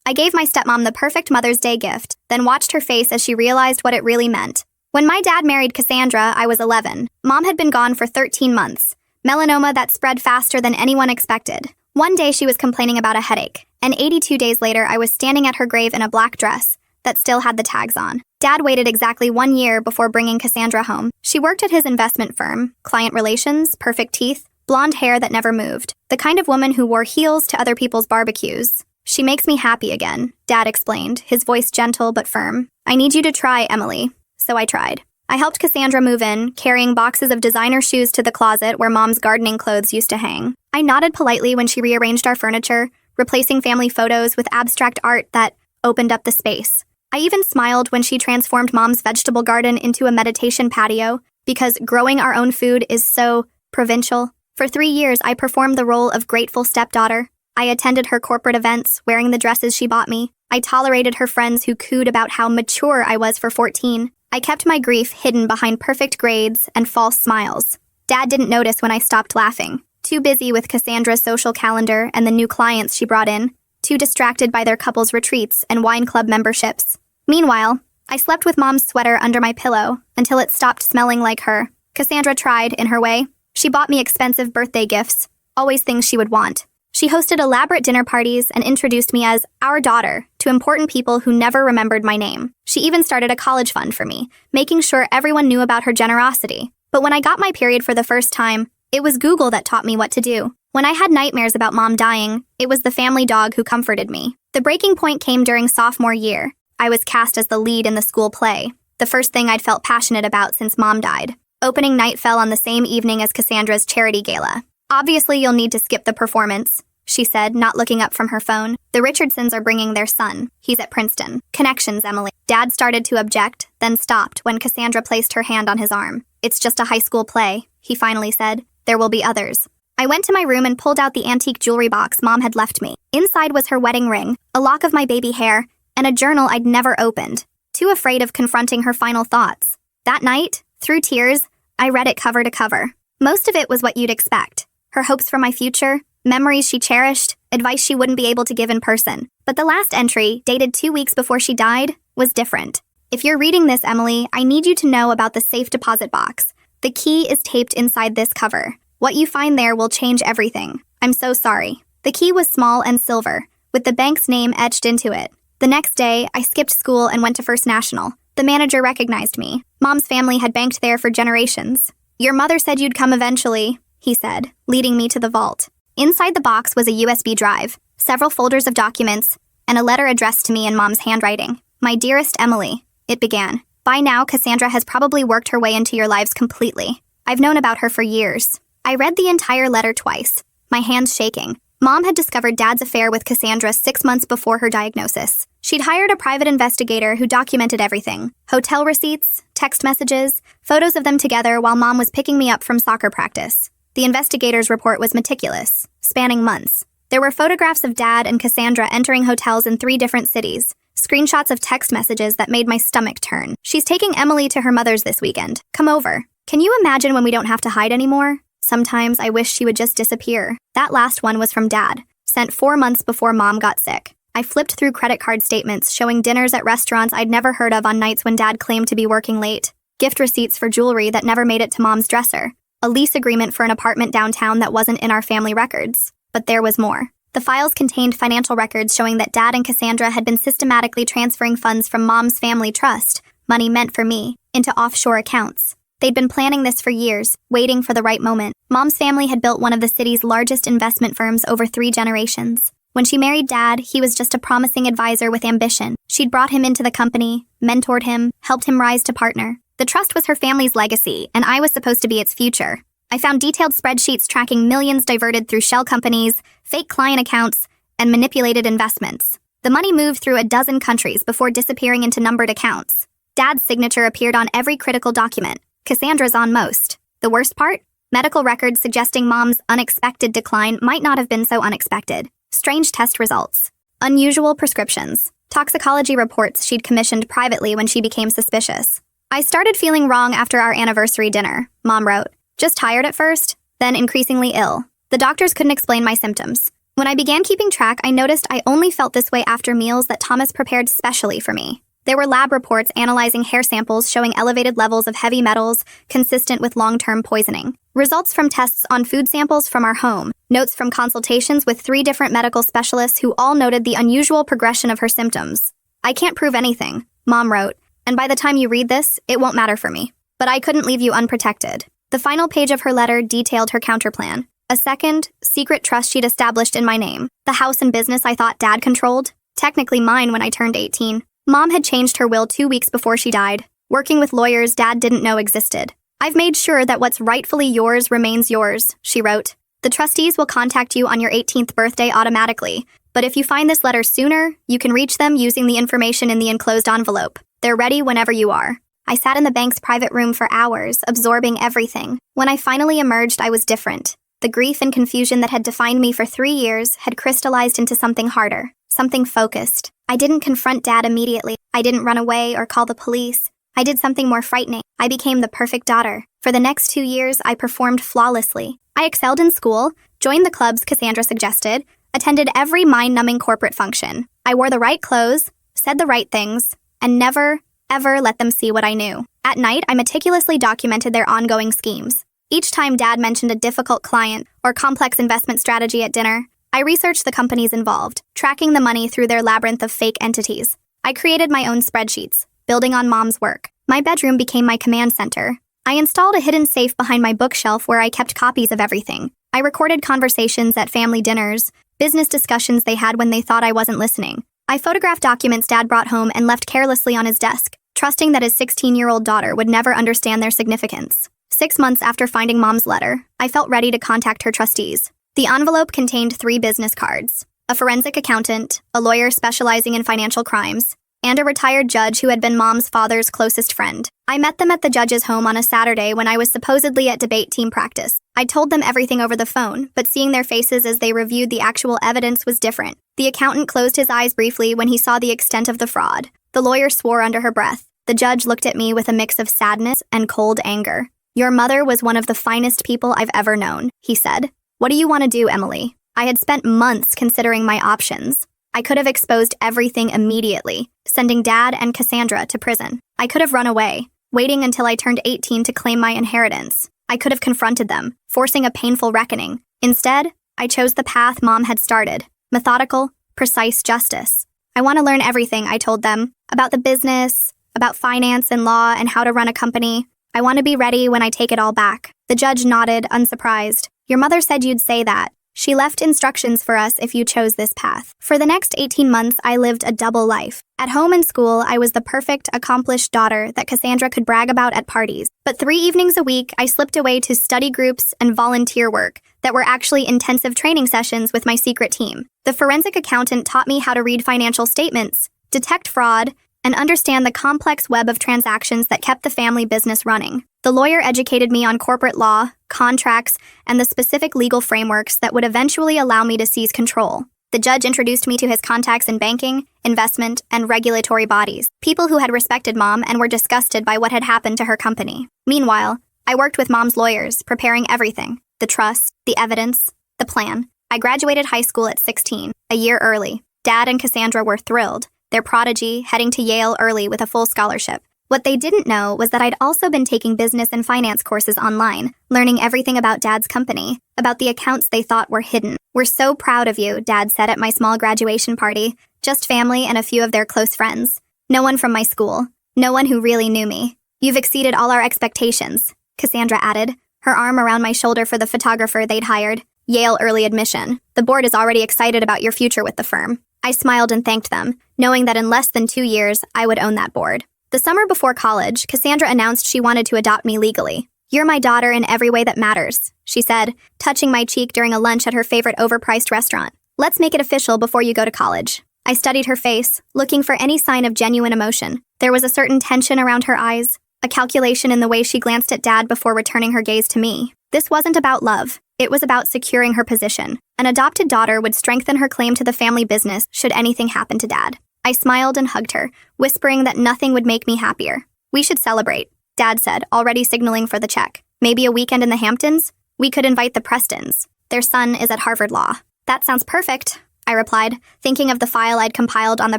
I gave my stepmom the perfect Mother's Day gift, then watched her face as she realized what it really meant. When my dad married Cassandra, I was 11. Mom had been gone for 13 months. Melanoma that spread faster than anyone expected. One day she was complaining about a headache, and 82 days later I was standing at her grave in a black dress that still had the tags on. Dad waited exactly 1 year before bringing Cassandra home. She worked at his investment firm, client relations, perfect teeth, blonde hair that never moved. The kind of woman who wore heels to other people's barbecues. She makes me happy again, Dad explained, his voice gentle but firm. I need you to try, Emily. So I tried. I helped Cassandra move in, carrying boxes of designer shoes to the closet where Mom's gardening clothes used to hang. I nodded politely when she rearranged our furniture, replacing family photos with abstract art that opened up the space. I even smiled when she transformed Mom's vegetable garden into a meditation patio, because growing our own food is so provincial. For 3 years, I performed the role of grateful stepdaughter. I attended her corporate events, wearing the dresses she bought me. I tolerated her friends who cooed about how mature I was for 14. I kept my grief hidden behind perfect grades and false smiles. Dad didn't notice when I stopped laughing. Too busy with Cassandra's social calendar and the new clients she brought in. Too distracted by their couples' retreats and wine club memberships. Meanwhile, I slept with Mom's sweater under my pillow until it stopped smelling like her. Cassandra tried, in her way. She bought me expensive birthday gifts, always things she would want. She hosted elaborate dinner parties and introduced me as our daughter to important people who never remembered my name. She even started a college fund for me, making sure everyone knew about her generosity. But when I got my period for the first time, it was Google that taught me what to do. When I had nightmares about Mom dying, it was the family dog who comforted me. The breaking point came during sophomore year. I was cast as the lead in the school play, the first thing I'd felt passionate about since Mom died. Opening night fell on the same evening as Cassandra's charity gala. Obviously, you'll need to skip the performance, she said, not looking up from her phone. The Richardsons are bringing their son. He's at Princeton. Connections, Emily. Dad started to object, then stopped when Cassandra placed her hand on his arm. It's just a high school play, he finally said. There will be others. I went to my room and pulled out the antique jewelry box Mom had left me. Inside was her wedding ring, a lock of my baby hair, and a journal I'd never opened, too afraid of confronting her final thoughts. That night, through tears, I read it cover to cover. Most of it was what you'd expect. Her hopes for my future, memories she cherished, advice she wouldn't be able to give in person. But the last entry, dated 2 weeks before she died, was different. If you're reading this, Emily, I need you to know about the safe deposit box. The key is taped inside this cover. What you find there will change everything. I'm so sorry. The key was small and silver, with the bank's name etched into it. The next day, I skipped school and went to First National. The manager recognized me. Mom's family had banked there for generations. Your mother said you'd come eventually, he said, leading me to the vault. Inside the box was a USB drive, several folders of documents, and a letter addressed to me in Mom's handwriting. My dearest Emily, it began. By now, Cassandra has probably worked her way into your lives completely. I've known about her for years. I read the entire letter twice, my hands shaking. Mom had discovered Dad's affair with Cassandra 6 months before her diagnosis. She'd hired a private investigator who documented everything. Hotel receipts, text messages, photos of them together while Mom was picking me up from soccer practice. The investigator's report was meticulous, spanning months. There were photographs of Dad and Cassandra entering hotels in 3 different cities, screenshots of text messages that made my stomach turn. She's taking Emily to her mother's this weekend. Come over. Can you imagine when we don't have to hide anymore? Sometimes I wish she would just disappear. That last one was from Dad, sent 4 months before Mom got sick. I flipped through credit card statements showing dinners at restaurants I'd never heard of on nights when Dad claimed to be working late, gift receipts for jewelry that never made it to Mom's dresser, a lease agreement for an apartment downtown that wasn't in our family records. But there was more. The files contained financial records showing that Dad and Cassandra had been systematically transferring funds from Mom's family trust, money meant for me, into offshore accounts. They'd been planning this for years, waiting for the right moment. Mom's family had built one of the city's largest investment firms over 3 generations. When she married Dad, he was just a promising advisor with ambition. She'd brought him into the company, mentored him, helped him rise to partner. The trust was her family's legacy, and I was supposed to be its future. I found detailed spreadsheets tracking millions diverted through shell companies, fake client accounts, and manipulated investments. The money moved through a dozen countries before disappearing into numbered accounts. Dad's signature appeared on every critical document. Cassandra's on most. The worst part? Medical records suggesting Mom's unexpected decline might not have been so unexpected. Strange test results. Unusual prescriptions. Toxicology reports she'd commissioned privately when she became suspicious. I started feeling wrong after our anniversary dinner, Mom wrote. Just tired at first, then increasingly ill. The doctors couldn't explain my symptoms. When I began keeping track, I noticed I only felt this way after meals that Thomas prepared specially for me. There were lab reports analyzing hair samples showing elevated levels of heavy metals consistent with long-term poisoning. Results from tests on food samples from our home. Notes from consultations with 3 different medical specialists who all noted the unusual progression of her symptoms. I can't prove anything, Mom wrote, and by the time you read this, it won't matter for me. But I couldn't leave you unprotected. The final page of her letter detailed her counterplan. A second, secret trust she'd established in my name. The house and business I thought Dad controlled. Technically mine when I turned 18. Mom had changed her will 2 weeks before she died. Working with lawyers Dad didn't know existed. I've made sure that what's rightfully yours remains yours, she wrote. The trustees will contact you on your 18th birthday automatically. But if you find this letter sooner, you can reach them using the information in the enclosed envelope. They're ready whenever you are. I sat in the bank's private room for hours, absorbing everything. When I finally emerged, I was different. The grief and confusion that had defined me for 3 years had crystallized into something harder, something focused. I didn't confront Dad immediately. I didn't run away or call the police. I did something more frightening. I became the perfect daughter. For the next 2 years, I performed flawlessly. I excelled in school, joined the clubs Cassandra suggested, attended every mind-numbing corporate function. I wore the right clothes, said the right things, and never, ever let them see what I knew. At night, I meticulously documented their ongoing schemes. Each time Dad mentioned a difficult client or complex investment strategy at dinner, I researched the companies involved, tracking the money through their labyrinth of fake entities. I created my own spreadsheets, building on Mom's work. My bedroom became my command center. I installed a hidden safe behind my bookshelf where I kept copies of everything. I recorded conversations at family dinners, business discussions they had when they thought I wasn't listening. I photographed documents Dad brought home and left carelessly on his desk, trusting that his 16-year-old daughter would never understand their significance. 6 months after finding Mom's letter, I felt ready to contact her trustees. The envelope contained 3 business cards: a forensic accountant, a lawyer specializing in financial crimes, and a retired judge who had been Mom's father's closest friend. I met them at the judge's home on a Saturday when I was supposedly at debate team practice. I told them everything over the phone, but seeing their faces as they reviewed the actual evidence was different. The accountant closed his eyes briefly when he saw the extent of the fraud. The lawyer swore under her breath. The judge looked at me with a mix of sadness and cold anger. "Your mother was one of the finest people I've ever known," he said. "What do you want to do, Emily?" I had spent months considering my options. I could have exposed everything immediately, sending Dad and Cassandra to prison. I could have run away, waiting until I turned 18 to claim my inheritance. I could have confronted them, forcing a painful reckoning. Instead, I chose the path Mom had started: methodical, precise justice. I want to learn everything, I told them, about the business, about finance and law and how to run a company. I want to be ready when I take it all back. The judge nodded, unsurprised. "Your mother said you'd say that. She left instructions for us if you chose this path." For the next 18 months, I lived a double life. At home and school, I was the perfect, accomplished daughter that Cassandra could brag about at parties. But 3 evenings a week, I slipped away to study groups and volunteer work that were actually intensive training sessions with my secret team. The forensic accountant taught me how to read financial statements, detect fraud, and understand the complex web of transactions that kept the family business running. The lawyer educated me on corporate law, contracts, and the specific legal frameworks that would eventually allow me to seize control. The judge introduced me to his contacts in banking, investment, and regulatory bodies, people who had respected Mom and were disgusted by what had happened to her company. Meanwhile, I worked with Mom's lawyers, preparing everything: the trust, the evidence, the plan. I graduated high school at 16, a year early. Dad and Cassandra were thrilled, their prodigy heading to Yale early with a full scholarship. What they didn't know was that I'd also been taking business and finance courses online, learning everything about Dad's company, about the accounts they thought were hidden. "We're so proud of you," Dad said at my small graduation party. "Just family and a few of their close friends. No one from my school. No one who really knew me. You've exceeded all our expectations," Cassandra added, her arm around my shoulder for the photographer they'd hired. "Yale early admission. The board is already excited about your future with the firm." I smiled and thanked them, knowing that in less than 2 years, I would own that board. The summer before college, Cassandra announced she wanted to adopt me legally. "You're my daughter in every way that matters," she said, touching my cheek during a lunch at her favorite overpriced restaurant. "Let's make it official before you go to college." I studied her face, looking for any sign of genuine emotion. There was a certain tension around her eyes, a calculation in the way she glanced at Dad before returning her gaze to me. This wasn't about love. It was about securing her position. An adopted daughter would strengthen her claim to the family business should anything happen to Dad. I smiled and hugged her, whispering that nothing would make me happier. "We should celebrate," Dad said, already signaling for the check. "Maybe a weekend in the Hamptons? We could invite the Prestons. Their son is at Harvard Law." That sounds perfect, I replied, thinking of the file I'd compiled on the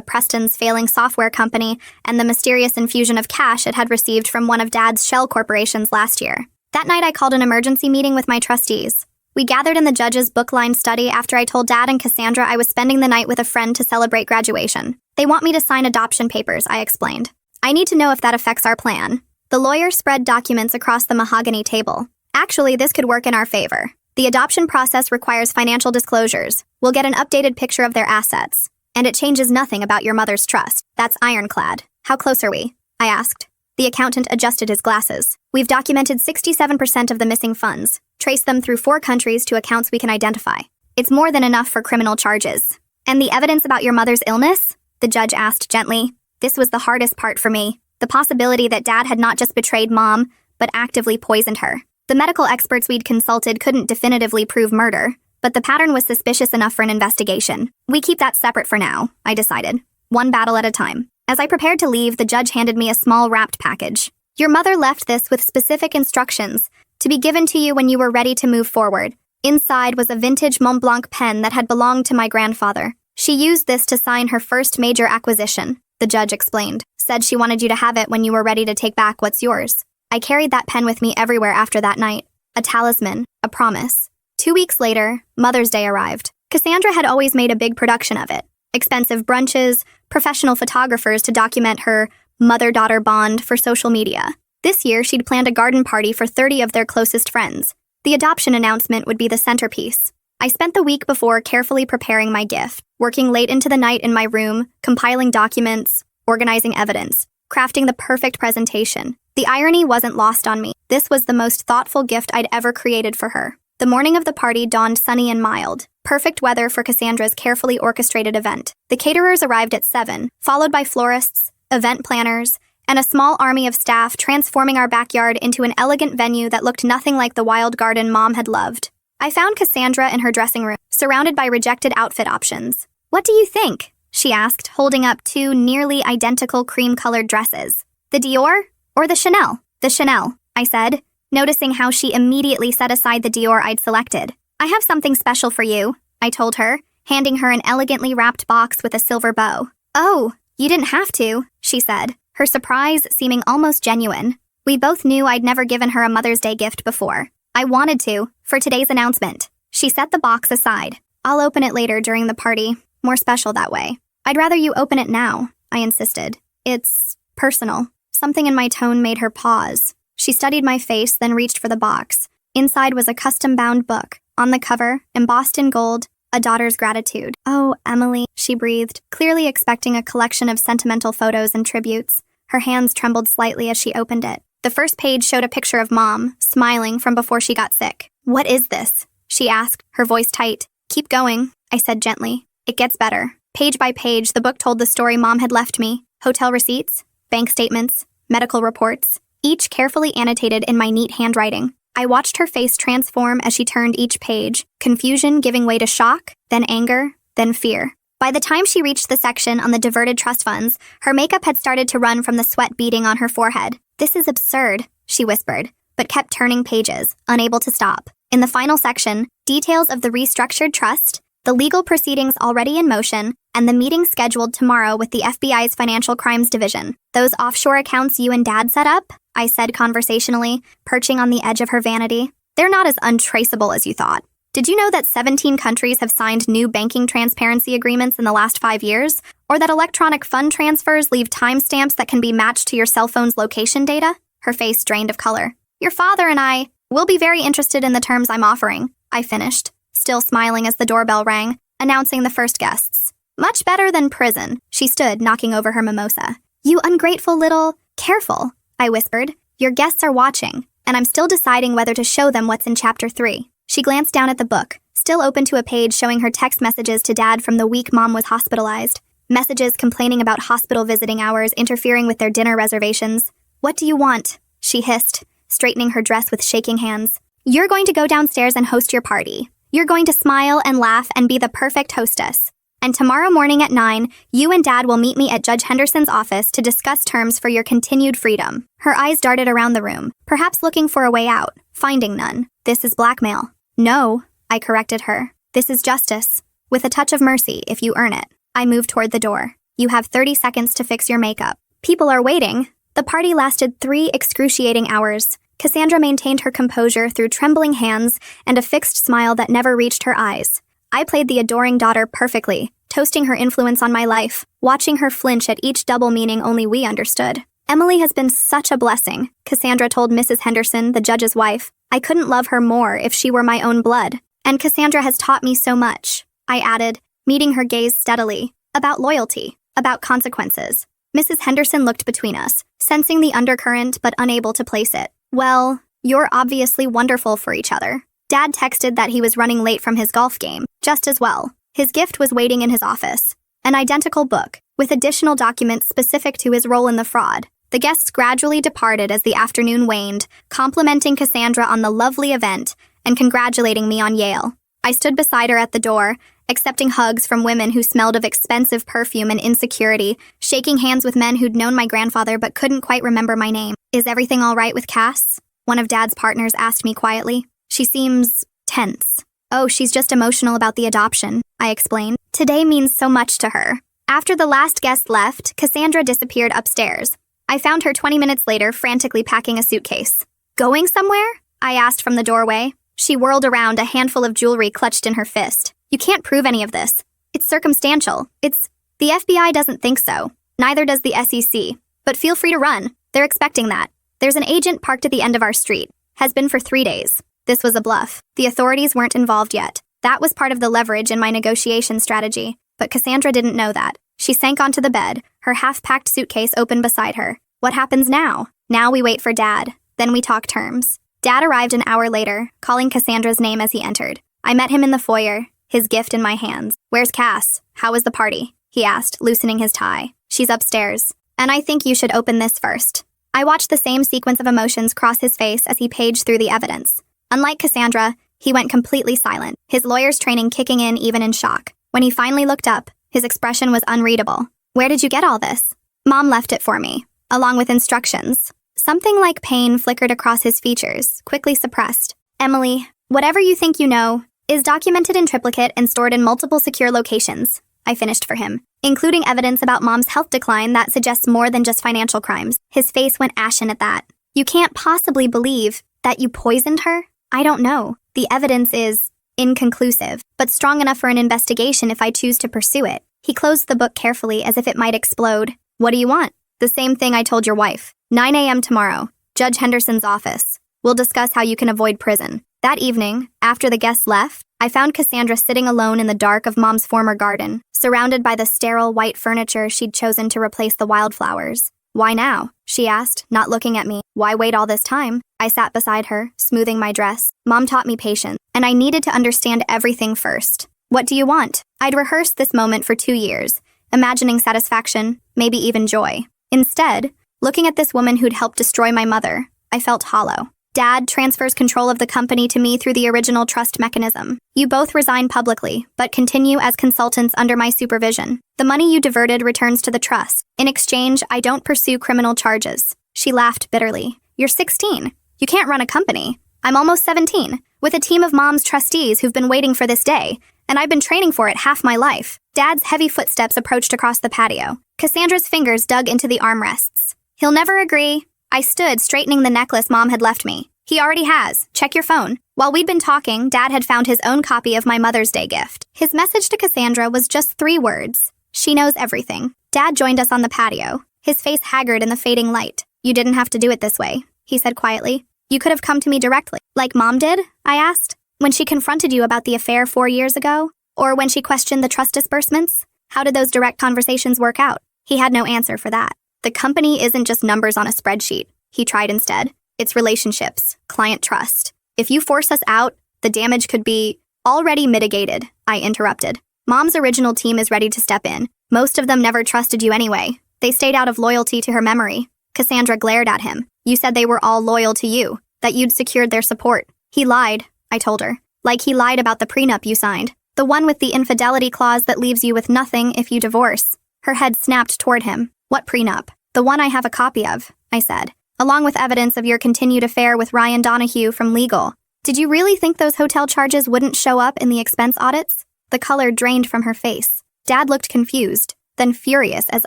Preston's failing software company and the mysterious infusion of cash it had received from one of Dad's shell corporations last year. That night I called an emergency meeting with my trustees. We gathered in the judge's book-lined study after I told Dad and Cassandra I was spending the night with a friend to celebrate graduation. They want me to sign adoption papers, I explained. I need to know if that affects our plan. The lawyer spread documents across the mahogany table. Actually, this could work in our favor. The adoption process requires financial disclosures. We'll get an updated picture of their assets. And it changes nothing about your mother's trust. That's ironclad. How close are we? I asked. The accountant adjusted his glasses. We've documented 67% of the missing funds, traced them through 4 countries to accounts we can identify. It's more than enough for criminal charges. And the evidence about your mother's illness? The judge asked gently. This was the hardest part for me. The possibility that Dad had not just betrayed Mom, but actively poisoned her. The medical experts we'd consulted couldn't definitively prove murder, but the pattern was suspicious enough for an investigation. We keep that separate for now, I decided. One battle at a time. As I prepared to leave, the judge handed me a small wrapped package. Your mother left this with specific instructions to be given to you when you were ready to move forward. Inside was a vintage Mont Blanc pen that had belonged to my grandfather. She used this to sign her first major acquisition, the judge explained. Said she wanted you to have it when you were ready to take back what's yours. I carried that pen with me everywhere after that night. A talisman, a promise. 2 weeks later, Mother's Day arrived. Cassandra had always made a big production of it. Expensive brunches, professional photographers to document her mother-daughter bond for social media. This year, she'd planned a garden party for 30 of their closest friends. The adoption announcement would be the centerpiece. I spent the week before carefully preparing my gift, working late into the night in my room, compiling documents, organizing evidence, crafting the perfect presentation. The irony wasn't lost on me. This was the most thoughtful gift I'd ever created for her. The morning of the party dawned sunny and mild. Perfect weather for Cassandra's carefully orchestrated event. The caterers arrived at 7, followed by florists, event planners, and a small army of staff transforming our backyard into an elegant venue that looked nothing like the wild garden Mom had loved. I found Cassandra in her dressing room, surrounded by rejected outfit options. What do you think? She asked, holding up 2 nearly identical cream-colored dresses. The Dior or the Chanel? The Chanel, I said, noticing how she immediately set aside the Dior I'd selected. I have something special for you, I told her, handing her an elegantly wrapped box with a silver bow. Oh, you didn't have to, she said, her surprise seeming almost genuine. We both knew I'd never given her a Mother's Day gift before. I wanted to, for today's announcement. She set the box aside. I'll open it later during the party. More special that way. I'd rather you open it now, I insisted. It's personal. Something in my tone made her pause. She studied my face, then reached for the box. Inside was a custom-bound book. On the cover, embossed in gold, A Daughter's Gratitude. Oh, Emily, she breathed, clearly expecting a collection of sentimental photos and tributes. Her hands trembled slightly as she opened it. The first page showed a picture of Mom, smiling from before she got sick. What is this? She asked, her voice tight. Keep going, I said gently. It gets better. Page by page, the book told the story Mom had left me. Hotel receipts, bank statements, medical reports, each carefully annotated in my neat handwriting. I watched her face transform as she turned each page, confusion giving way to shock, then anger, then fear. By the time she reached the section on the diverted trust funds, her makeup had started to run from the sweat beading on her forehead. This is absurd, she whispered, but kept turning pages, unable to stop. In the final section, details of the restructured trust, the legal proceedings already in motion, and the meeting scheduled tomorrow with the FBI's Financial Crimes Division. Those offshore accounts you and Dad set up? I said conversationally, perching on the edge of her vanity. They're not as untraceable as you thought. Did you know that 17 countries have signed new banking transparency agreements in the last 5 years? Or that electronic fund transfers leave timestamps that can be matched to your cell phone's location data? Her face drained of color. Your father and I will be very interested in the terms I'm offering, I finished, still smiling as the doorbell rang, announcing the first guests. Much better than prison, she stood, knocking over her mimosa. You ungrateful little... Careful, I whispered. Your guests are watching, and I'm still deciding whether to show them what's in Chapter 3. She glanced down at the book, still open to a page showing her text messages to Dad from the week Mom was hospitalized. Messages complaining about hospital visiting hours interfering with their dinner reservations. What do you want? She hissed, straightening her dress with shaking hands. You're going to go downstairs and host your party. You're going to smile and laugh and be the perfect hostess. And tomorrow morning at 9, you and Dad will meet me at Judge Henderson's office to discuss terms for your continued freedom. Her eyes darted around the room, perhaps looking for a way out, finding none. This is blackmail. No, I corrected her. This is justice, with a touch of mercy if you earn it. I moved toward the door. You have 30 seconds to fix your makeup. People are waiting. The party lasted 3 excruciating hours. Cassandra maintained her composure through trembling hands and a fixed smile that never reached her eyes. I played the adoring daughter perfectly, toasting her influence on my life, watching her flinch at each double meaning only we understood. Emily has been such a blessing, Cassandra told Mrs. Henderson, the judge's wife. I couldn't love her more if she were my own blood. And Cassandra has taught me so much, I added, meeting her gaze steadily, about loyalty, about consequences. Mrs. Henderson looked between us, sensing the undercurrent but unable to place it. Well, you're obviously wonderful for each other. Dad texted that he was running late from his golf game, just as well. His gift was waiting in his office. An identical book, with additional documents specific to his role in the fraud. The guests gradually departed as the afternoon waned, complimenting Cassandra on the lovely event and congratulating me on Yale. I stood beside her at the door, accepting hugs from women who smelled of expensive perfume and insecurity, shaking hands with men who'd known my grandfather but couldn't quite remember my name. Is everything all right with Cass? One of Dad's partners asked me quietly. She seems tense. Oh, she's just emotional about the adoption, I explained. Today means so much to her. After the last guest left, Cassandra disappeared upstairs. I found her 20 minutes later frantically packing a suitcase. Going somewhere? I asked from the doorway. She whirled around, a handful of jewelry clutched in her fist. You can't prove any of this. It's circumstantial. The FBI doesn't think so. Neither does the SEC. But feel free to run. They're expecting that. There's an agent parked at the end of our street. Has been for 3 days. This was a bluff. The authorities weren't involved yet. That was part of the leverage in my negotiation strategy. But Cassandra didn't know that. She sank onto the bed, her half-packed suitcase open beside her. What happens now? Now we wait for Dad. Then we talk terms. Dad arrived an hour later, calling Cassandra's name as he entered. I met him in the foyer, his gift in my hands. Where's Cass? How was the party? He asked, loosening his tie. She's upstairs. And I think you should open this first. I watched the same sequence of emotions cross his face as he paged through the evidence. Unlike Cassandra, he went completely silent, his lawyer's training kicking in even in shock. When he finally looked up, his expression was unreadable. Where did you get all this? Mom left it for me, along with instructions. Something like pain flickered across his features, quickly suppressed. Emily, whatever you think you know, is documented in triplicate and stored in multiple secure locations. I finished for him, including evidence about Mom's health decline that suggests more than just financial crimes. His face went ashen at that. You can't possibly believe that you poisoned her? I don't know. The evidence is inconclusive, but strong enough for an investigation if I choose to pursue it. He closed the book carefully as if it might explode. What do you want? The same thing I told your wife. 9 a.m. tomorrow. Judge Henderson's office. We'll discuss how you can avoid prison. That evening, after the guests left, I found Cassandra sitting alone in the dark of Mom's former garden, surrounded by the sterile white furniture she'd chosen to replace the wildflowers. Why now? She asked, not looking at me. Why wait all this time? I sat beside her, smoothing my dress. Mom taught me patience, and I needed to understand everything first. What do you want? I'd rehearsed this moment for 2 years, imagining satisfaction, maybe even joy. Instead, looking at this woman who'd helped destroy my mother, I felt hollow. Dad transfers control of the company to me through the original trust mechanism. You both resign publicly, but continue as consultants under my supervision. The money you diverted returns to the trust. In exchange, I don't pursue criminal charges. She laughed bitterly. You're 16. You can't run a company. I'm almost 17, with a team of Mom's trustees who've been waiting for this day, and I've been training for it half my life. Dad's heavy footsteps approached across the patio. Cassandra's fingers dug into the armrests. He'll never agree. I stood, straightening the necklace Mom had left me. He already has. Check your phone. While we'd been talking, Dad had found his own copy of my Mother's Day gift. His message to Cassandra was just 3 words. She knows everything. Dad joined us on the patio, his face haggard in the fading light. You didn't have to do it this way, he said quietly. You could have come to me directly. Like Mom did? I asked. When she confronted you about the affair 4 years ago? Or when she questioned the trust disbursements? How did those direct conversations work out? He had no answer for that. The company isn't just numbers on a spreadsheet, he tried instead. It's relationships, client trust. If you force us out, the damage could be already mitigated, I interrupted. Mom's original team is ready to step in. Most of them never trusted you anyway. They stayed out of loyalty to her memory. Cassandra glared at him. You said they were all loyal to you, that you'd secured their support. He lied, I told her. Like he lied about the prenup you signed. The one with the infidelity clause that leaves you with nothing if you divorce. Her head snapped toward him. What prenup? The one I have a copy of, I said, along with evidence of your continued affair with Ryan Donahue from legal. Did you really think those hotel charges wouldn't show up in the expense audits? The color drained from her face. Dad looked confused, then furious as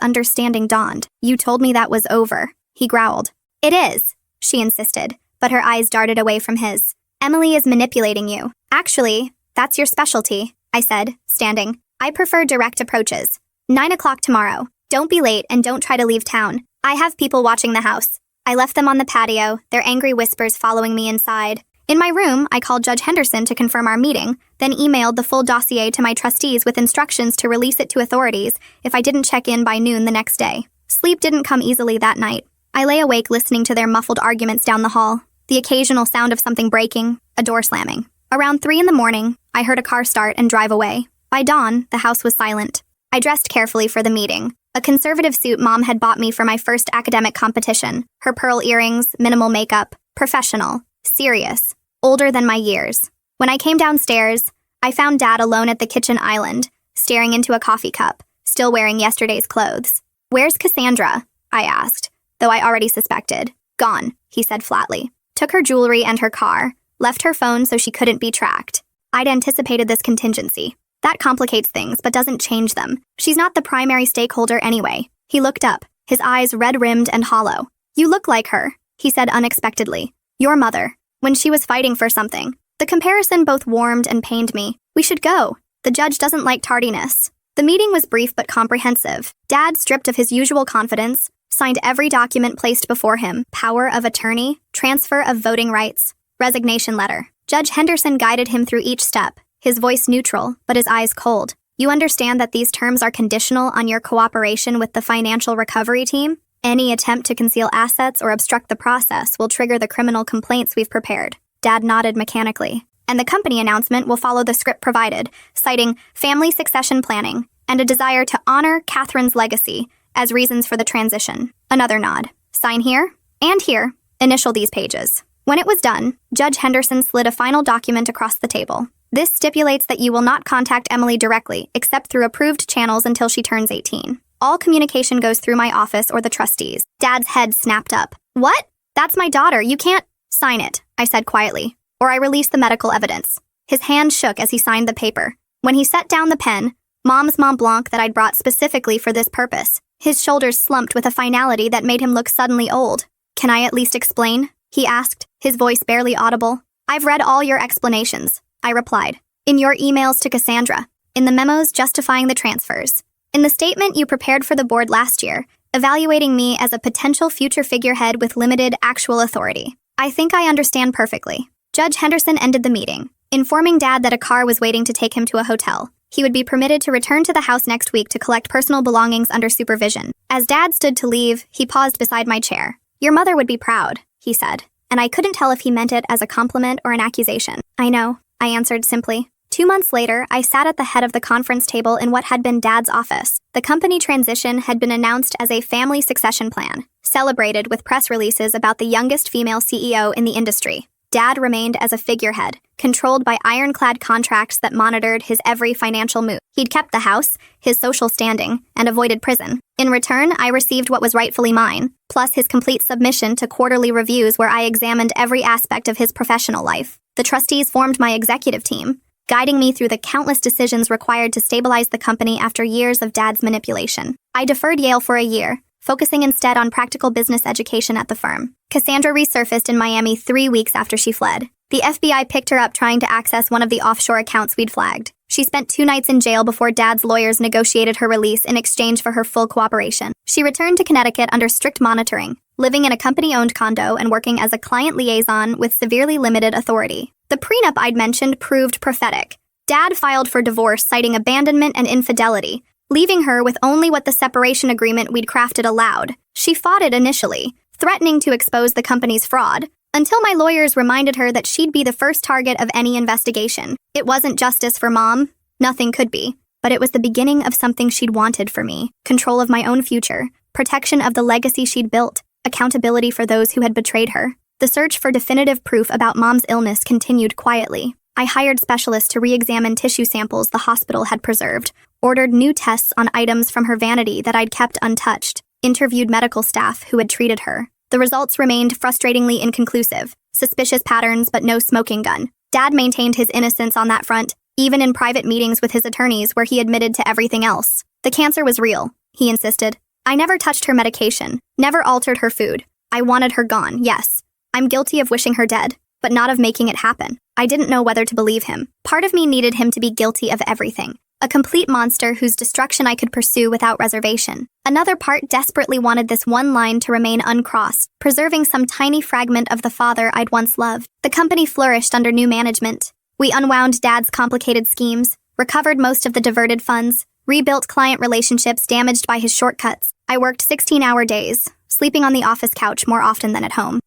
understanding dawned. You told me that was over, he growled. It is, she insisted, but her eyes darted away from his. Emily is manipulating you. Actually, that's your specialty, I said, standing. I prefer direct approaches. 9 o'clock tomorrow. Don't be late and don't try to leave town. I have people watching the house. I left them on the patio, their angry whispers following me inside. In my room, I called Judge Henderson to confirm our meeting, then emailed the full dossier to my trustees with instructions to release it to authorities if I didn't check in by noon the next day. Sleep didn't come easily that night. I lay awake listening to their muffled arguments down the hall, the occasional sound of something breaking, a door slamming. Around 3 in the morning, I heard a car start and drive away. By dawn, the house was silent. I dressed carefully for the meeting. A conservative suit Mom had bought me for my first academic competition. Her pearl earrings, minimal makeup, professional, serious, older than my years. When I came downstairs, I found Dad alone at the kitchen island, staring into a coffee cup, still wearing yesterday's clothes. Where's Cassandra? I asked, though I already suspected. Gone, he said flatly. Took her jewelry and her car, left her phone so she couldn't be tracked. I'd anticipated this contingency. That complicates things, but doesn't change them. She's not the primary stakeholder anyway. He looked up, his eyes red-rimmed and hollow. You look like her, he said unexpectedly. Your mother, when she was fighting for something. The comparison both warmed and pained me. We should go. The judge doesn't like tardiness. The meeting was brief but comprehensive. Dad, stripped of his usual confidence, signed every document placed before him: power of attorney, transfer of voting rights, resignation letter. Judge Henderson guided him through each step, his voice neutral, but his eyes cold. You understand that these terms are conditional on your cooperation with the financial recovery team? Any attempt to conceal assets or obstruct the process will trigger the criminal complaints we've prepared. Dad nodded mechanically. And the company announcement will follow the script provided, citing family succession planning and a desire to honor Catherine's legacy as reasons for the transition. Another nod. Sign here and here. Initial these pages. When it was done, Judge Henderson slid a final document across the table. This stipulates that you will not contact Emily directly, except through approved channels until she turns 18. All communication goes through my office or the trustees. Dad's head snapped up. What? That's my daughter. You can't... Sign it, I said quietly, or I release the medical evidence. His hand shook as he signed the paper. When he set down the pen, Mom's Mont Blanc that I'd brought specifically for this purpose, his shoulders slumped with a finality that made him look suddenly old. Can I at least explain? He asked, his voice barely audible. I've read all your explanations, I replied. In your emails to Cassandra, in the memos justifying the transfers, in the statement you prepared for the board last year, evaluating me as a potential future figurehead with limited actual authority. I think I understand perfectly. Judge Henderson ended the meeting, informing Dad that a car was waiting to take him to a hotel. He would be permitted to return to the house next week to collect personal belongings under supervision. As Dad stood to leave, he paused beside my chair. Your mother would be proud, he said, and I couldn't tell if he meant it as a compliment or an accusation. I know, I answered simply. 2 months later, I sat at the head of the conference table in what had been Dad's office. The company transition had been announced as a family succession plan, celebrated with press releases about the youngest female CEO in the industry. Dad remained as a figurehead, controlled by ironclad contracts that monitored his every financial move. He'd kept the house, his social standing, and avoided prison. In return, I received what was rightfully mine, plus his complete submission to quarterly reviews where I examined every aspect of his professional life. The trustees formed my executive team, guiding me through the countless decisions required to stabilize the company after years of Dad's manipulation. I deferred Yale for a year, focusing instead on practical business education at the firm. Cassandra resurfaced in Miami 3 weeks after she fled. The FBI picked her up trying to access one of the offshore accounts we'd flagged. She spent 2 nights in jail before Dad's lawyers negotiated her release in exchange for her full cooperation. She returned to Connecticut under strict monitoring, living in a company-owned condo and working as a client liaison with severely limited authority. The prenup I'd mentioned proved prophetic. Dad filed for divorce citing abandonment and infidelity, leaving her with only what the separation agreement we'd crafted allowed. She fought it initially, threatening to expose the company's fraud, until my lawyers reminded her that she'd be the first target of any investigation. It wasn't justice for Mom. Nothing could be. But it was the beginning of something she'd wanted for me. Control of my own future, protection of the legacy she'd built, accountability for those who had betrayed her. The search for definitive proof about Mom's illness continued quietly. I hired specialists to re-examine tissue samples the hospital had preserved, ordered new tests on items from her vanity that I'd kept untouched, interviewed medical staff who had treated her. The results remained frustratingly inconclusive. Suspicious patterns, but no smoking gun. Dad maintained his innocence on that front, even in private meetings with his attorneys where he admitted to everything else. The cancer was real, he insisted. I never touched her medication, never altered her food. I wanted her gone, yes. I'm guilty of wishing her dead, but not of making it happen. I didn't know whether to believe him. Part of me needed him to be guilty of everything. A complete monster whose destruction I could pursue without reservation. Another part desperately wanted this one line to remain uncrossed, preserving some tiny fragment of the father I'd once loved. The company flourished under new management. We unwound Dad's complicated schemes, recovered most of the diverted funds, rebuilt client relationships damaged by his shortcuts. I worked 16-hour days, sleeping on the office couch more often than at home.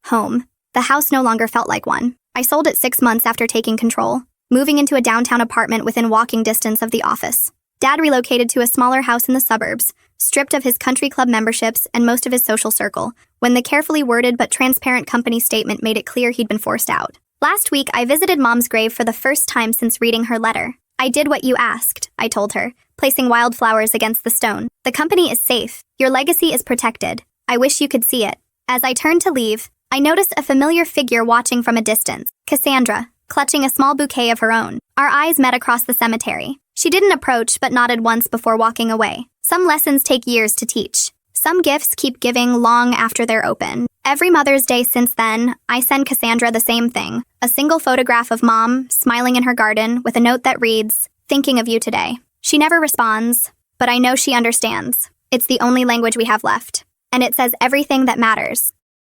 The house no longer felt like one. I sold it 6 months after taking control, moving into a downtown apartment within walking distance of the office. Dad relocated to a smaller house in the suburbs, stripped of his country club memberships and most of his social circle, when the carefully worded but transparent company statement made it clear he'd been forced out. Last week, I visited Mom's grave for the first time since reading her letter. I did what you asked, I told her, placing wildflowers against the stone. The company is safe. Your legacy is protected. I wish you could see it. As I turned to leave, I noticed a familiar figure watching from a distance. Cassandra, clutching a small bouquet of her own. Our eyes met across the cemetery. She didn't approach but nodded once before walking away. Some lessons take years to teach. Some gifts keep giving long after they're open. Every Mother's Day since then, I send Cassandra the same thing. A single photograph of Mom, smiling in her garden, with a note that reads, "Thinking of you today." She never responds, but I know she understands. It's the only language we have left. And it says everything that matters.